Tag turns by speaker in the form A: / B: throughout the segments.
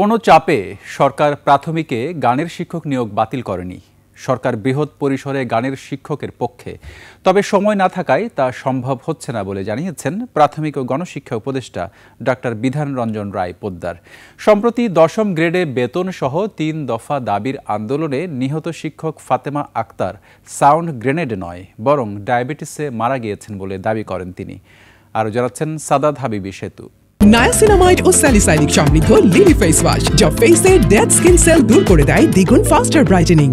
A: কোনো চাপে সরকার প্রাথমিকে গানের শিক্ষক নিয়োগ বাতিল করেনি। সরকার বৃহৎ পরিসরে গানের শিক্ষকের পক্ষে, তবে সময় না থাকায় তা সম্ভব হচ্ছে না বলে জানিয়েছেন প্রাথমিক ও গণশিক্ষা উপদেষ্টা ডক্টর বিধান রঞ্জন রায় পোদ্দার। সম্প্রতি 10ম গ্রেডে বেতন সহ 3 দফা দাবির আন্দোলনে নিহত শিক্ষক ফাতেমা আক্তার সাউন্ড গ্রেনেডে নয়, বরং ডায়াবেটিসে মারা গিয়েছেন বলে দাবি করেন তিনি। আরও জানাচ্ছেন সাদাত হাবিবি সেতু।
B: নায়াসিনামাইড ও স্যালিসাইলিক সমৃদ্ধ লিলি ফেস ওয়াশ যা ফেসের ডেড স্কিন সেল দূর করে দেয় দ্বিগুণ ফাস্টার ব্রাইটেনিং।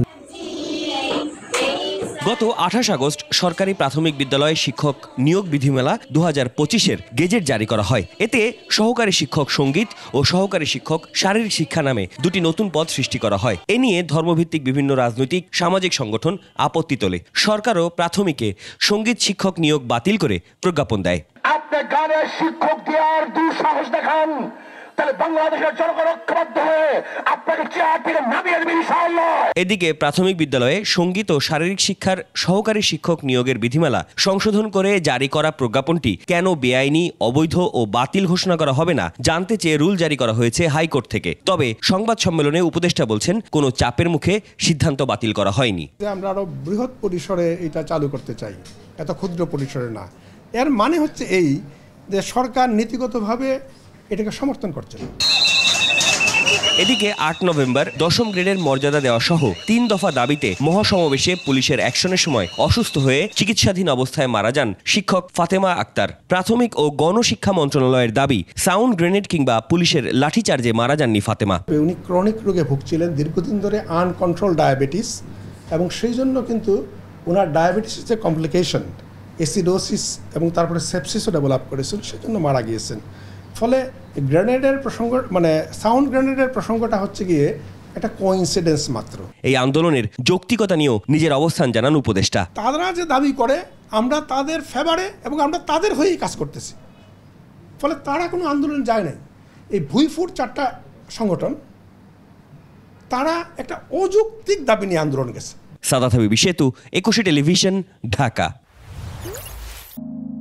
C: গত 28 আগস্ট সরকারি প্রাথমিক বিদ্যালয় শিক্ষক নিয়োগ বিধিমালা 2025-এর গেজেট জারি করা হয়। এতে সহকারী শিক্ষক সঙ্গীত ও সহকারী শিক্ষক শারীরিক শিক্ষা নামে দুটি নতুন পদ সৃষ্টি করা হয়। এ নিয়ে ধর্মভিত্তিক বিভিন্ন রাজনৈতিক সামাজিক সংগঠন আপত্তি তোলে। সরকারও প্রাথমিকে সঙ্গীত শিক্ষক নিয়োগ বাতিল করে প্রজ্ঞাপন দেয়।
D: আপনি গানের শিক্ষক দেওয়ার দুঃসাহস দেখান, তাহলে বাংলাদেশের জনগণ ঐক্যবদ্ধ হয়ে আপনাকে চেয়ার থেকে নামিয়ে দেবে ইনশাআল্লাহ।
C: এদিকে প্রাথমিক বিদ্যালয়ে সঙ্গীত ও শারীরিক শিক্ষার সহকারী শিক্ষক নিয়োগের বিধিমালা সংশোধন করে জারি করা প্রজ্ঞাপনটি কেন বেআইনি, অবৈধ ও বাতিল ঘোষণা করা হবে না জানতে চেয়ে রুল জারি করা হয়েছে হাইকোর্ট থেকে। তবে সংবাদ সম্মেলনে উপদেষ্টা বলছেন, কোনো চাপের মুখে সিদ্ধান্ত বাতিল করা হয়নি।
E: আমরা আরো বৃহৎ পরিসরে এটা চালু করতে চাই, এত ক্ষুদ্র পরিসরে না। এর মানে হচ্ছে এই যে সরকার নীতিগতভাবে এটাকে সমর্থন করছে।
C: এদিকে 8 নভেম্বর 10ম গ্রেডের মর্যাদা দেওয়া সহ 3 দফা দাবিতে মহাসমাবেশে পুলিশের অ্যাকশনের সময় অসুস্থ হয়ে চিকিৎসাধীন অবস্থায় মারা যান শিক্ষক ফাতেমা আক্তার। প্রাথমিক ও গণশিক্ষা মন্ত্রণালয়ের দাবি, সাউন্ড গ্রেনেড কিংবা পুলিশের লাঠিচার্জে মারা যাননি ফাতেমা।
E: উনি ক্রনিক রোগে ভুগছিলেন দীর্ঘদিন ধরে, আনকন্ট্রোল ডায়াবেটিস, এবং সেই জন্য কিন্তু ওনার ডায়াবেটিসের যে কমপ্লিকেশন, অ্যাসিডোসিস এবং তারপরে সেপসিসও ডেভেলপ করেছেন, সেজন্য মারা গিয়েছেন। ফলে গ্রেনেডের প্রসঙ্গ, মানে সাউন্ড গ্রেনেডের প্রসঙ্গটা হচ্ছে গিয়ে একটা কোইন্সিডেন্স মাত্র।
C: এই আন্দোলনের যৌক্তিকতা নিয়েও নিজের অবস্থান জানান উপদেষ্টা।
E: তারা যে দাবি করে আমরা তাদের ফেভারে এবং আমরা তাদের হয়েই কাজ করতেছি, ফলে তারা কোনো আন্দোলন যায় নাই। এই ভুইফুট 4টা সংগঠন তারা একটা অযৌক্তিক দাবি নিয়ে আন্দোলন গেছে।
C: সাদাত হাবিবি সেতু, 21 টেলিভিশন, ঢাকা।